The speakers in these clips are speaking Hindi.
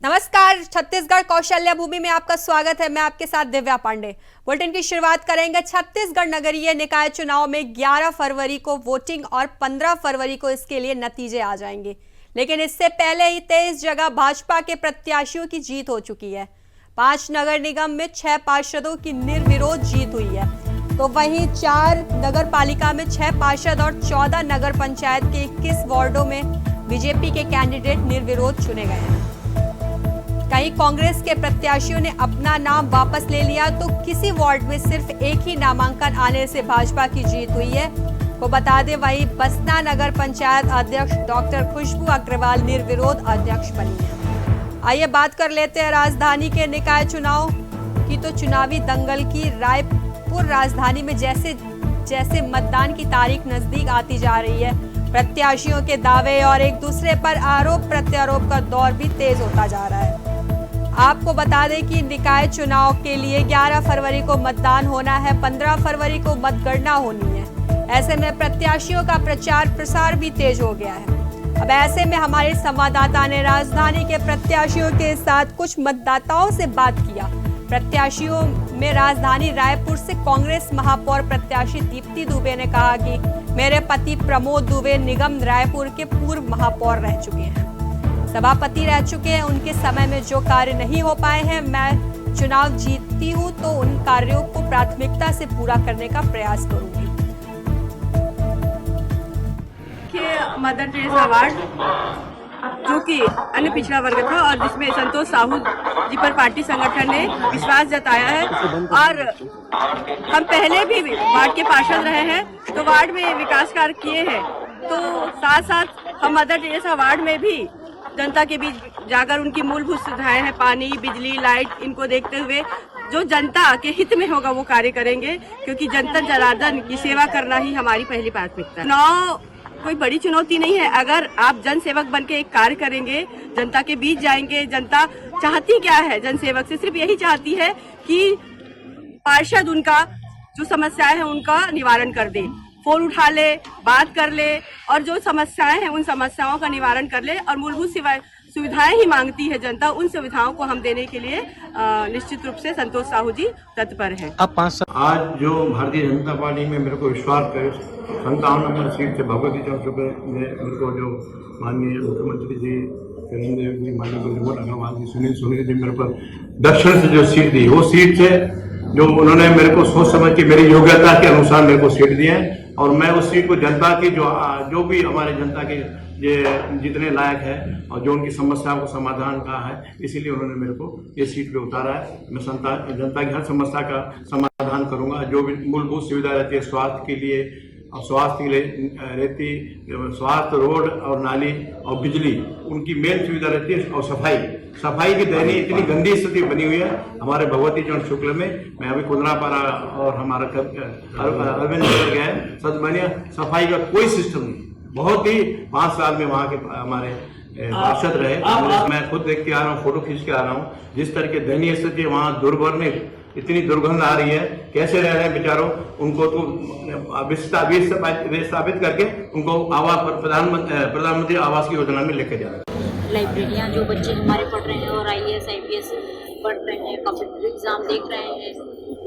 नमस्कार, छत्तीसगढ़ कौशल्या भूमि में आपका स्वागत है। मैं आपके साथ दिव्या पांडे। बुलेटिन की शुरुआत करेंगे छत्तीसगढ़ नगरीय निकाय चुनाव में 11 फरवरी को वोटिंग और 15 फरवरी को इसके लिए नतीजे आ जाएंगे। लेकिन इससे पहले ही 23 जगह भाजपा के प्रत्याशियों की जीत हो चुकी है। 5 नगर निगम में 6 पार्षदों की निर्विरोध जीत हुई है, तो वहीं 4 नगर पालिका में 6 पार्षद और 14 नगर पंचायत के 21 वार्डों में बीजेपी के कैंडिडेट निर्विरोध चुने गए हैं। कहीं कांग्रेस के प्रत्याशियों ने अपना नाम वापस ले लिया, तो किसी वार्ड में सिर्फ एक ही नामांकन आने से भाजपा की जीत हुई है। वो बता दें, वहीं बसना नगर पंचायत अध्यक्ष डॉक्टर खुशबू अग्रवाल निर्विरोध अध्यक्ष बनी है। आइए बात कर लेते हैं राजधानी के निकाय चुनाव की। तो चुनावी दंगल की रायपुर राजधानी में जैसे जैसे मतदान की तारीख नजदीक आती जा रही है, प्रत्याशियों के दावे और एक दूसरे पर आरोप प्रत्यारोप का दौर भी तेज होता जा रहा है। आपको बता दें कि निकाय चुनाव के लिए 11 फरवरी को मतदान होना है, 15 फरवरी को मतगणना होनी है। ऐसे में प्रत्याशियों का प्रचार प्रसार भी तेज हो गया है। अब ऐसे में हमारे संवाददाता ने राजधानी के प्रत्याशियों के साथ कुछ मतदाताओं से बात किया। प्रत्याशियों में राजधानी रायपुर से कांग्रेस महापौर प्रत्याशी दीप्ति दुबे ने कहा कि मेरे पति प्रमोद दुबे निगम रायपुर के पूर्व महापौर रह चुके हैं, सभापति रह चुके हैं। उनके समय में जो कार्य नहीं हो पाए हैं, मैं चुनाव जीतती हूं तो उन कार्यों को प्राथमिकता से पूरा करने का प्रयास करूंगी। मदर टेरेसा अवार्ड जो कि अन्य पिछड़ा वर्ग था और जिसमें संतोष साहू जी पर पार्टी संगठन ने विश्वास जताया है, और हम पहले भी वार्ड के पार्षद रहे हैं तो वार्ड में विकास कार्य किए हैं। तो साथ साथ हम मदर टेरेसा अवार्ड में भी जनता के बीच जाकर उनकी मूलभूत सुविधाएं हैं, पानी, बिजली, लाइट, इनको देखते हुए जो जनता के हित में होगा वो कार्य करेंगे, क्योंकि जनता जनार्दन की सेवा करना ही हमारी पहली प्राथमिकता है। चुनाव कोई बड़ी चुनौती नहीं है। अगर आप जन सेवक बन के एक कार्य करेंगे, जनता के बीच जाएंगे, जनता चाहती क्या है जन सेवक से? सिर्फ यही चाहती है कि पार्षद उनका जो समस्याएं हैं उनका निवारण कर दे, फोन उठा ले, बात कर ले, और जो समस्याएं हैं उन समस्याओं का निवारण कर ले। और मूलभूत सुविधाएं ही मांगती है जनता, उन सुविधाओं को हम देने के लिए निश्चित रूप से संतोष साहू जी तत्पर हैं। आज जो भारतीय जनता पार्टी में मेरे को विश्वास करे 57 नंबर सीट से भगवती चौक में मेरे को जो माननीय मुख्यमंत्री जी चरणदेव जी, माननीय गुजर अग्रवाल जी, सुनील जी मेरे पर दक्षिण से जो सीट दी, वो सीट से जो उन्होंने मेरे को सोच समझ के मेरी योग्यता के अनुसार मेरे को सीट दिए हैं, और मैं उस सीट को जनता की जो भी हमारे जनता के जितने लायक है और जो उनकी समस्याओं को समाधान का है, इसीलिए उन्होंने मेरे को ये सीट पे उतारा है। मैं जनता की हर समस्या का समाधान करूंगा। जो भी मूलभूत सुविधा रहती है स्वास्थ्य के लिए, और स्वास्थ्य के लिए रहती स्वास्थ्य, रोड और नाली और बिजली, उनकी मेन सुविधा रहती है। और सफाई की दयनीय इतनी गंदी स्थिति बनी हुई है हमारे भगवती चरण शुक्ल में। मैं अभी कुंदरापारा और हमारा अरविंद नगर गया है, सदमानिया सफाई का कोई सिस्टम नहीं। बहुत ही 5 साल में वहाँ के हमारे पार्षद रहे, मैं खुद देख के आ रहा हूँ, फोटो खींच के आ रहा हूँ। जिस तरह की दयनीय स्थिति वहाँ दुर्गंध, इतनी दुर्गंध आ रही है, कैसे रह रहे हैं बेचारों। उनको तो विस्थापित करके उनको आवास प्रधानमंत्री आवास की योजना में लेके जा रहे हैं। लाइब्रेरियाँ जो बच्चे हमारे पढ़ रहे हैं और IAS IPS पढ़ रहे हैं, कॉम्पिटिटिव एग्जाम देख रहे हैं,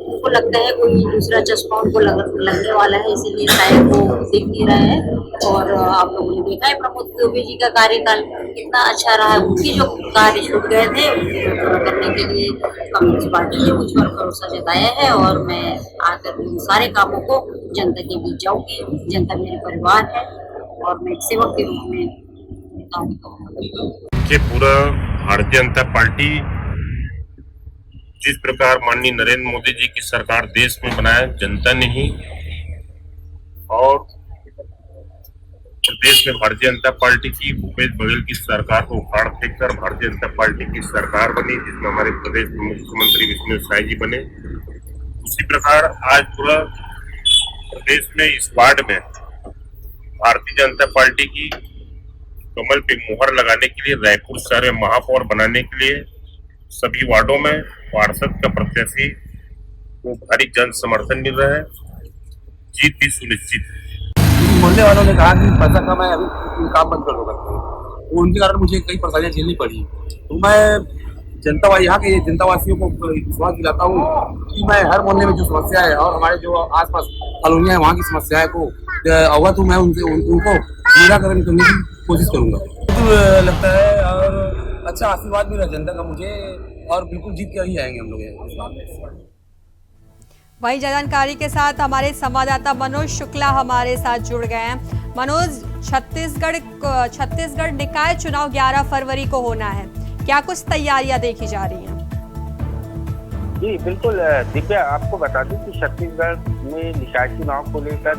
उनको लगता है कोई दूसरा चश्मा उनको लगने वाला है, इसीलिए शायद वो देख नहीं रहे हैं। और आप लोगों ने देखा है प्रमोद दुबे जी का कार्यकाल कितना अच्छा रहा है। उनकी जो कार्य छूट गए थे उनको पूरा करने के लिए कम्युनिस्ट पार्टी ने मुझ पर भरोसा जताया है, और मैं आकर इन सारे कामों को जनता के बीच जाऊंगी। जनता मेरे परिवार है और मैं सेवक के रूप में काम करूँगी। पूरा भारतीय जनता पार्टी जिस प्रकार माननीय नरेंद्र मोदी जी की सरकार देश में बनाया, जनता ने ही, और प्रदेश में भारतीय जनता पार्टी की भूपेश बघेल की सरकार को उखाड़ फेंक कर भारतीय जनता पार्टी की सरकार बनी, जिसमें हमारे प्रदेश में मुख्यमंत्री विष्णु साई जी बने। उसी प्रकार आज पूरा प्रदेश में इस वार्ड में भारतीय जनता पार्टी की कमल पे मुहर लगाने के लिए, रायपुर शहर में महापौर बनाने के लिए सभी वार्डों में पार्षद का प्रत्याशी को भारी जन समर्थन मिल रहा है। जीत भी सुनिश्चित है। बोलने वालों ने कहा कि पैसा कमाए, अभी काम बंद कर दो। उनके कारण मुझे कई परेशानियां झेलनी पड़ी। तो मैं यहाँ के जनतावासियों को विश्वास दिलाता हूँ कि मैं हर मोहल्ले में जो समस्या है और हमारे जो आसपास कॉलोनियां है वहाँ की समस्याएं को अवगत हूँ, मैं उनको निराकरण करने की कोशिश करूंगा। तो लगता है और अच्छा आशीर्वाद मिला जनता का मुझे, और बिल्कुल जीत कर ही आएंगे हम लोग। वही जानकारी के साथ हमारे संवाददाता मनोज शुक्ला हमारे साथ जुड़ गए हैं। मनोज, छत्तीसगढ़ निकाय चुनाव 11 फरवरी को होना है, क्या कुछ तैयारियां देखी जा रही हैं? जी बिल्कुल दिव्या, आपको बता दूं कि छत्तीसगढ़ में निकाय चुनाव को लेकर,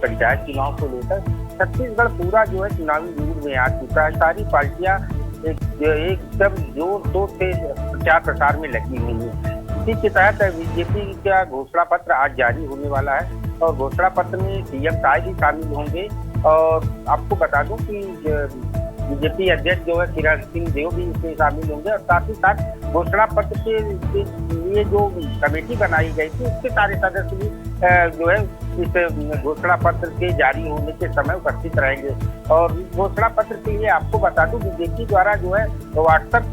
पंचायत चुनाव को लेकर छत्तीसगढ़ पूरा जो है चुनावी मूड में आ चुका है। सारी पार्टियां एकदम जोर शोर से प्रचार प्रसार में लगी हुई है। इसी के तहत बीजेपी का घोषणा पत्र आज जारी होने वाला है और घोषणा पत्र में सीएम साहब भी शामिल होंगे। और आपको बता दूं कि बीजेपी अध्यक्ष जो है किरण सिंह देव भी इसमें शामिल होंगे और साथ ही साथ घोषणा पत्र के लिए जो कमेटी बनाई गई थी उसके सारे सदस्य भी जो है इस घोषणा पत्र के जारी होने के समय उपस्थित रहेंगे। और इस घोषणा पत्र के लिए आपको बता दूं बीजेपी द्वारा जो है व्हाट्सएप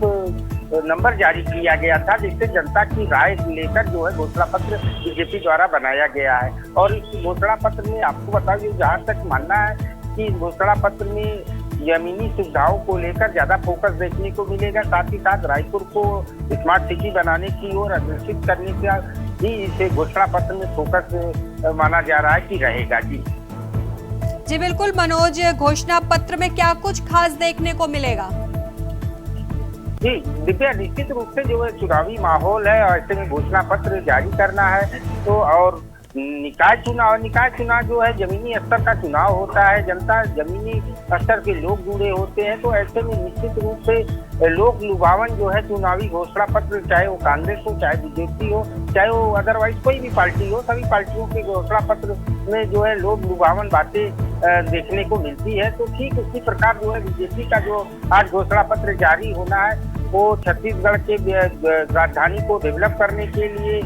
नंबर जारी किया गया था, जिससे जनता की राय लेकर जो है घोषणा पत्र बीजेपी द्वारा बनाया गया है। और इस घोषणा पत्र में आपको बता दूं, जहाँ तक मानना है कि घोषणा पत्र में जमीनी सुविधाओं को लेकर ज्यादा फोकस देखने को मिलेगा, साथ ही साथ रायपुर को स्मार्ट सिटी बनाने की ओर अग्रसित करने का भी इसे घोषणा पत्र में फोकस माना जा रहा है कि रहेगा। जी बिल्कुल मनोज, घोषणा पत्र में क्या कुछ खास देखने को मिलेगा? जी दिव्या, निश्चित रूप से जो है चुनावी माहौल है और ऐसे में घोषणा पत्र जारी करना है। तो और निकाय चुनाव जो है जमीनी स्तर का चुनाव होता है, जनता जमीनी स्तर के लोग जुड़े होते हैं। तो ऐसे में निश्चित रूप से लोक लुभावन जो है चुनावी घोषणा पत्र, चाहे वो कांग्रेस हो, चाहे बीजेपी हो, चाहे वो अदरवाइज कोई भी पार्टी हो, सभी पार्टियों के घोषणा पत्र में जो है लोक लुभावन बातें देखने को मिलती है। तो ठीक उसी प्रकार जो है बीजेपी का जो आज घोषणा पत्र जारी होना है वो छत्तीसगढ़ के राजधानी को डेवलप करने के लिए,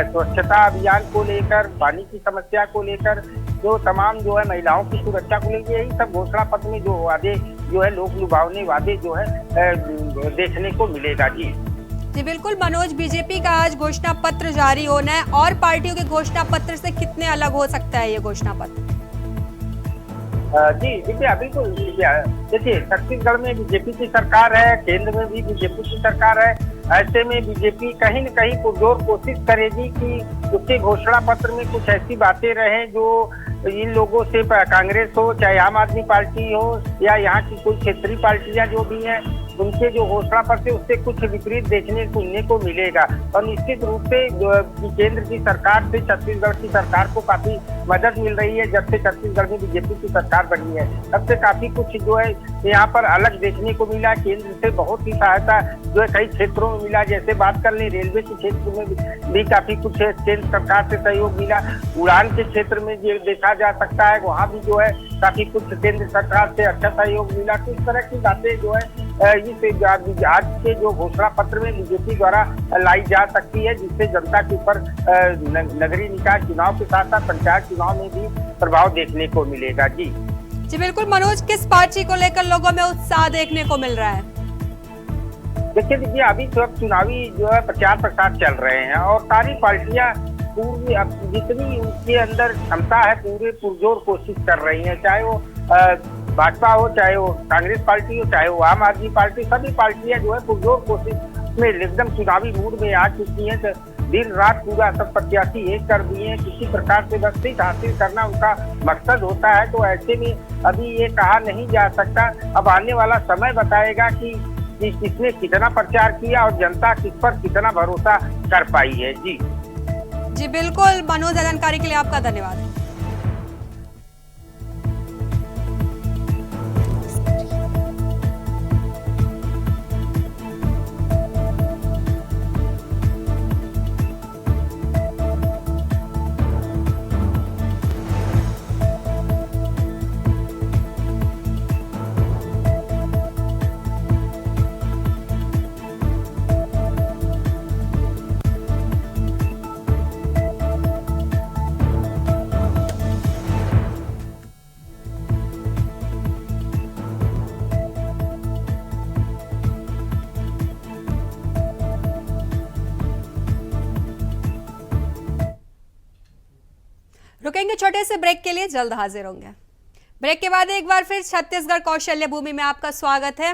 स्वच्छता अभियान को लेकर, पानी की समस्या को लेकर, जो तमाम जो है महिलाओं की सुरक्षा को लेकर, यही सब घोषणा पत्र में जो वादे जो है लोक लुभावने वादे जो है देखने को मिलेगा। जी बिल्कुल मनोज, बीजेपी का आज घोषणा पत्र जारी होना है और पार्टियों के घोषणा पत्र से कितने अलग हो सकता है ये घोषणा पत्र? जी दिव्या, बिल्कुल दिव्या, देखिए छत्तीसगढ़ में बीजेपी की सरकार है, केंद्र में भी बीजेपी की सरकार है। ऐसे में बीजेपी कहीं न कहीं पुरजोर कोशिश करेगी कि उसके घोषणा पत्र में कुछ ऐसी बातें रहें जो इन लोगों से, कांग्रेस हो, चाहे आम आदमी पार्टी हो या यहाँ की कोई क्षेत्रीय पार्टियां जो भी हैं, उनके जो घोषणा पत्र उससे कुछ विपरीत देखने सुनने को मिलेगा। और निश्चित रूप से केंद्र की सरकार से छत्तीसगढ़ की सरकार को काफी मदद मिल रही है। जब से छत्तीसगढ़ में बीजेपी की सरकार बनी है तब से काफी कुछ जो है यहाँ पर अलग देखने को मिला। केंद्र से बहुत ही सहायता जो है कई क्षेत्रों में मिला, जैसे बात कर लें रेलवे के क्षेत्र में भी काफी कुछ केंद्र सरकार से सहयोग मिला। उड़ान के क्षेत्र में जो देखा जा सकता है वहाँ भी जो है काफी कुछ केंद्र सरकार से अच्छा सहयोग मिला। तो इस तरह की बातें जो है इस आज के जो घोषणा पत्र में बीजेपी द्वारा लाई जा सकती है, जिससे जनता के ऊपर नगरीय निकाय चुनाव के साथ साथ पंचायत चुनाव में भी प्रभाव देखने को मिलेगा। जी बिल्कुल मनोज, किस पार्टी को लेकर लोगों में उत्साह देखने को मिल रहा है? देखिए दीजिए, अभी तो चुनावी जो है प्रचार प्रसार चल रहे हैं और सारी पार्टियां पूरी जितनी उनके अंदर क्षमता है पूरे पुरजोर कोशिश कर रही हैं, चाहे वो भाजपा हो, चाहे वो कांग्रेस पार्टी हो, चाहे वो आम आदमी पार्टी, सभी पार्टियां जो है पुरजोर कोशिश में एकदम चुनावी मूड में आ चुकी हैं। दिन रात पूरा सब प्रत्याशी एक कर दिए हैं, किसी प्रकार से बस सीट हासिल करना उनका मकसद होता है। तो ऐसे में अभी ये कहा नहीं जा सकता, अब आने वाला समय बताएगा कि किसने कितना प्रचार किया और जनता किस पर कितना भरोसा कर पाई है। जी बिल्कुल मनोज, जानकारी के लिए आपका धन्यवाद। लेंगे छोटे से ब्रेक के लिए, जल्द हाजिर होंगे। ब्रेक के बाद एक बार फिर छत्तीसगढ़ कौशल्य भूमि में आपका स्वागत है।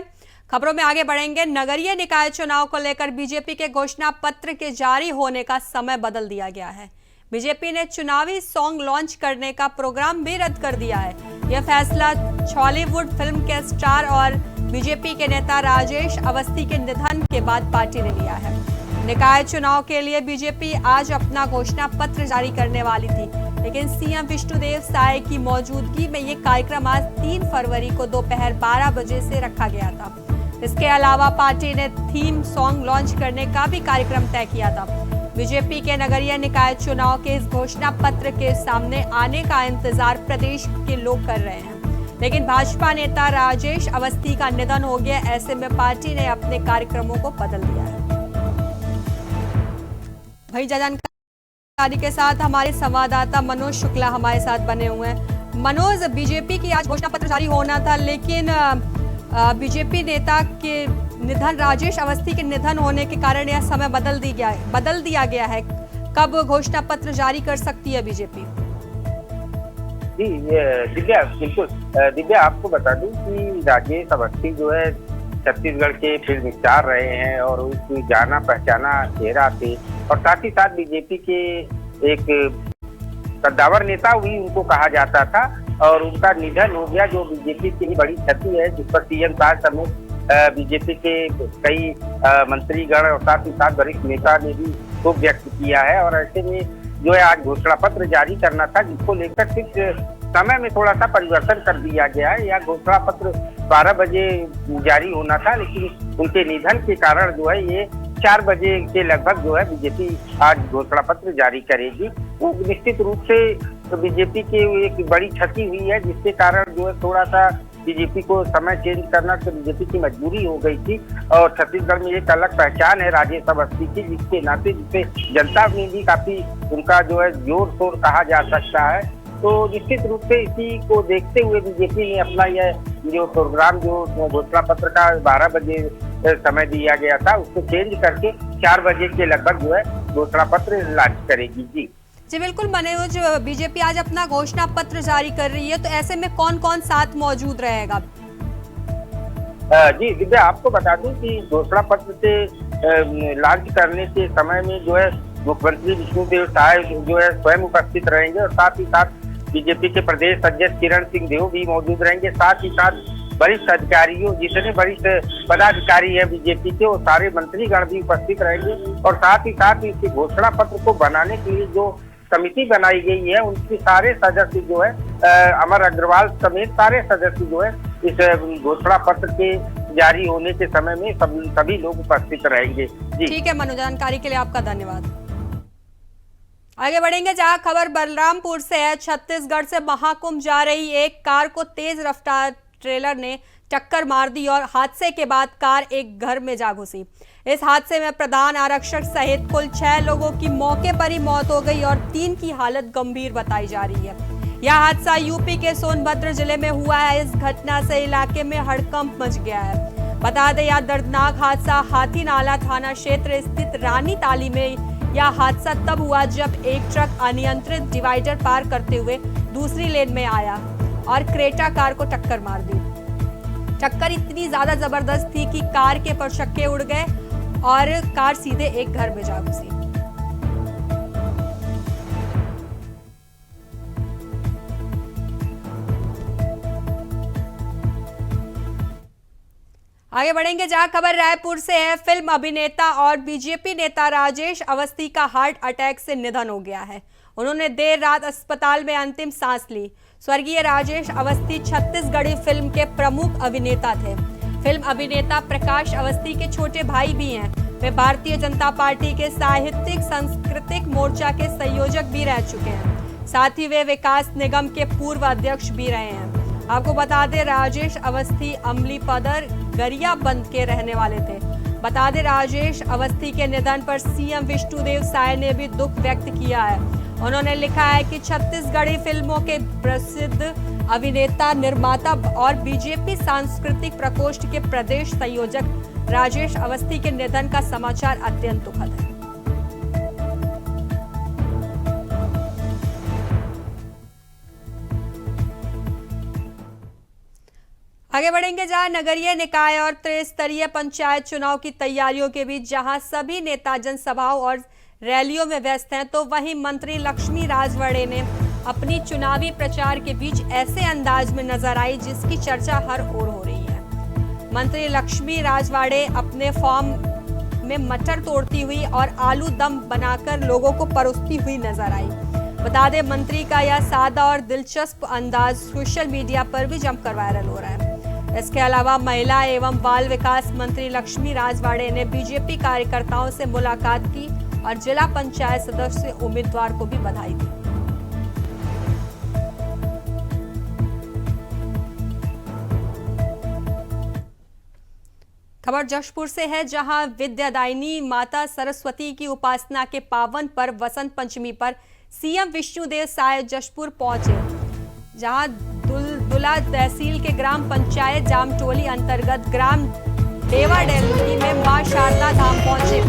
खबरों में आगे बढ़ेंगे। नगरीय निकाय चुनाव को लेकर बीजेपी के घोषणा पत्र के जारी होने का समय बदल दिया गया है। बीजेपी ने चुनावी सॉन्ग लॉन्च करने का प्रोग्राम भी रद्द कर दिया है। यह फैसला हॉलीवुड फिल्म के स्टार और बीजेपी के नेता राजेश अवस्थी के निधन के बाद पार्टी ने लिया है। निकाय चुनाव के लिए बीजेपी आज अपना घोषणा पत्र जारी करने वाली थी, लेकिन सीएम विष्णुदेव साय की मौजूदगी में ये कार्यक्रम आज 3 फरवरी को दोपहर 12 बजे से रखा गया था। इसके अलावा पार्टी ने थीम सॉन्ग लॉन्च करने का भी कार्यक्रम तय किया था। बीजेपी के नगरीय निकाय चुनाव के इस घोषणा पत्र के सामने आने का इंतजार प्रदेश के लोग कर रहे हैं, लेकिन भाजपा नेता राजेश अवस्थी का निधन हो गया। ऐसे में पार्टी ने अपने कार्यक्रमों को बदल दिया है। वहीं जानकारी के साथ हमारे संवाददाता मनोज शुक्ला हमारे साथ बने हुए हैं। मनोज, बीजेपी की आज घोषणा पत्र जारी होना था, लेकिन बीजेपी नेता के निधन, राजेश अवस्थी के निधन होने के कारण यह समय बदल दिया गया है। कब घोषणा पत्र जारी कर सकती है बीजेपी? जी दिव्या, बिल्कुल दिव्या, आपको बता दूं कि राजेश अवस्थी जो है छत्तीसगढ़ के फिल्म स्टार रहे हैं और उसकी जाना पहचाना चेहरा थे, और साथ ही साथ बीजेपी के एक कद्दावर नेता भी उनको कहा जाता था, और उनका निधन हो गया जो बीजेपी की ही बड़ी क्षति है, जिस पर सीएम साहब समेत बीजेपी के कई मंत्रीगण और साथ ही साथ वरिष्ठ नेता ने भी शोक व्यक्त किया है। और ऐसे में जो है आज घोषणा पत्र जारी करना था, जिसको लेकर कुछ समय में थोड़ा सा परिवर्तन कर दिया गया है। यह घोषणा पत्र 12 बजे जारी होना था, लेकिन उनके निधन के कारण जो है ये 4 बजे के लगभग जो है बीजेपी आज घोषणा पत्र जारी करेगी। तो निश्चित रूप से तो बीजेपी की एक बड़ी क्षति हुई है, जिसके कारण जो है थोड़ा सा बीजेपी को समय चेंज करना तो बीजेपी की मजबूरी हो गई थी। और छत्तीसगढ़ में एक अलग पहचान है राजेश अवस्थी की, जिसके नाते जिससे जनता में भी काफी उनका जो है जोर शोर कहा जा सकता है। तो निश्चित रूप से इसी को देखते हुए बीजेपी ने अपना यह जो प्रोग्राम, जो घोषणा पत्र का 12 बजे समय दिया गया था, उसको चेंज करके 4 बजे के लगभग जो है घोषणा पत्र लॉन्च करेगी। जी बिल्कुल मनोज, बीजेपी आज अपना घोषणा पत्र जारी कर रही है, तो ऐसे में कौन कौन साथ मौजूद रहेगा? जी दिव्या, आपको बता दूं कि घोषणा पत्र से लॉन्च करने के समय में जो है मुख्यमंत्री विष्णुदेव साय जो है स्वयं उपस्थित रहेंगे, और साथ ही साथ बीजेपी के प्रदेश अध्यक्ष किरण सिंह देव भी मौजूद रहेंगे। साथ ही साथ वरिष्ठ अधिकारियों, जितने वरिष्ठ पदाधिकारी है बीजेपी के, वो सारे मंत्रीगण भी उपस्थित रहेंगे। और साथ ही साथ इस घोषणा पत्र को बनाने के लिए जो समिति बनाई गई है, उनके सारे सदस्य जो है अमर अग्रवाल समेत सारे सदस्य जो है इस घोषणा पत्र के जारी होने के समय में सभी लोग उपस्थित रहेंगे। जी ठीक है मनोज, जानकारी के लिए आपका धन्यवाद। आगे बढ़ेंगे, जहां खबर बलरामपुर से है। छत्तीसगढ़ से महाकुंभ जा रही एक कार को तेज रफ्तार ट्रेलर ने टक्कर मार दी और हादसे के बाद कार एक घर में जा घुसी। इस हादसे में प्रधान आरक्षक सहित कुल 6 लोगों की मौके पर ही मौत हो गई और 3 की हालत गंभीर बताई जा रही है। यह हादसा यूपी के सोनभद्र जिले में हुआ है। इस घटना से इलाके में हड़कंप मच गया है। बता दें, यह दर्दनाक हादसा हाथी नाला थाना क्षेत्र स्थित रानी ताली में यह हादसा तब हुआ जब एक ट्रक अनियंत्रित डिवाइडर पार करते हुए दूसरी लेन में आया और क्रेटा कार को टक्कर मार दी। टक्कर इतनी ज्यादा जबरदस्त थी कि कार के परछक्के उड़ गए और कार सीधे एक घर में जा घुसी। आगे बढ़ेंगे, जहां खबर रायपुर से है। फिल्म अभिनेता और बीजेपी नेता राजेश अवस्थी का हार्ट अटैक से निधन हो गया है। उन्होंने देर रात अस्पताल में अंतिम सांस ली। स्वर्गीय राजेश अवस्थी छत्तीसगढ़ी फिल्म के प्रमुख अभिनेता थे। फिल्म अभिनेता प्रकाश अवस्थी के छोटे भाई भी हैं। वे भारतीय जनता पार्टी के साहित्यिक सांस्कृतिक मोर्चा के संयोजक भी रह चुके हैं। साथ ही वे विकास निगम के पूर्व अध्यक्ष भी रहे हैं। आपको बता दें, राजेश अवस्थी अमलीपदर गरियाबंद के रहने वाले थे। बता दें, राजेश अवस्थी के निधन पर सीएम विष्णुदेव साय ने भी दुख व्यक्त किया है। उन्होंने लिखा है कि छत्तीसगढ़ी फिल्मों के प्रसिद्ध अभिनेता, निर्माता और बीजेपी सांस्कृतिक प्रकोष्ठ के प्रदेश संयोजक राजेश अवस्थी के निधन का समाचार अत्यंत दुखद है। आगे बढ़ेंगे जहां नगरीय निकाय और त्रिस्तरीय पंचायत चुनाव की तैयारियों के बीच जहां सभी नेता जनसभाओं और रैलियों में व्यस्त हैं, तो वहीं मंत्री लक्ष्मी राजवाड़े ने अपनी चुनावी प्रचार के बीच ऐसे अंदाज में नजर आई जिसकी चर्चा हर ओर हो रही है। मंत्री लक्ष्मी राजवाड़े अपने फॉर्म में मटर तोड़ती हुई और आलू दम बनाकर लोगों को परोसती हुई नजर आई। बता दें, मंत्री का यह सादा और दिलचस्प अंदाज सोशल मीडिया पर भी जमकर वायरल हो रहा है। इसके अलावा महिला एवं बाल विकास मंत्री लक्ष्मी राजवाड़े ने बीजेपी कार्यकर्ताओं से मुलाकात की और जिला पंचायत सदस्य उम्मीदवार को भी बधाई दी। खबर जशपुर से है, जहां विद्यादायिनी माता सरस्वती की उपासना के पावन पर्व वसंत पंचमी पर सीएम विष्णुदेव साय जशपुर पहुंचे, जहां दुला तहसील के ग्राम पंचायत जामटोली अंतर्गत ग्राम देवाडेली में मां शारदा धाम पहुंचे।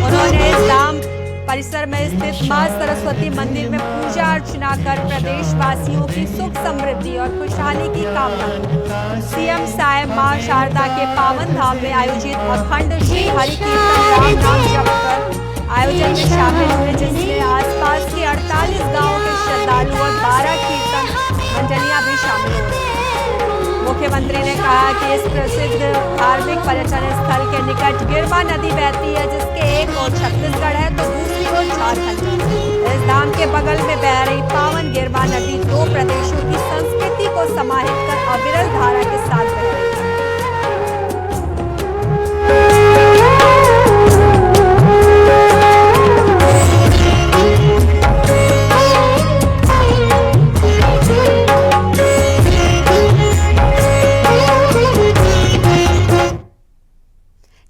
उन्होंने इस धाम परिसर में स्थित मां सरस्वती मंदिर में पूजा अर्चना कर प्रदेशवासियों की सुख समृद्धि और खुशहाली की कामना की। सीएम साय मां शारदा के पावन धाम में आयोजित अखंड श्री हरि कीर्तन राम नाम जप कर आयोजन में शामिल हुए, जिसमें आसपास के 48 गांवों के श्रद्धालु और 12 कीर्तन मंडलियां भी शामिल हुई। मुख्यमंत्री ने कहा कि इस प्रसिद्ध धार्मिक पर्यटन स्थल के निकट गिरमा नदी बहती है, जिसके एक ओर छत्तीसगढ़ है तो दूसरी ओर झारखंड है। इस धाम के बगल में बह रही पावन गिरमा नदी दो प्रदेशों की संस्कृति को समाहित कर अविरल धारा के साथ बह रही है।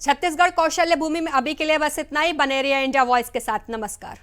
छत्तीसगढ़ कौशल्य भूमि में अभी के लिए बस इतना ही। बने रहिए इंडिया वॉइस के साथ। नमस्कार।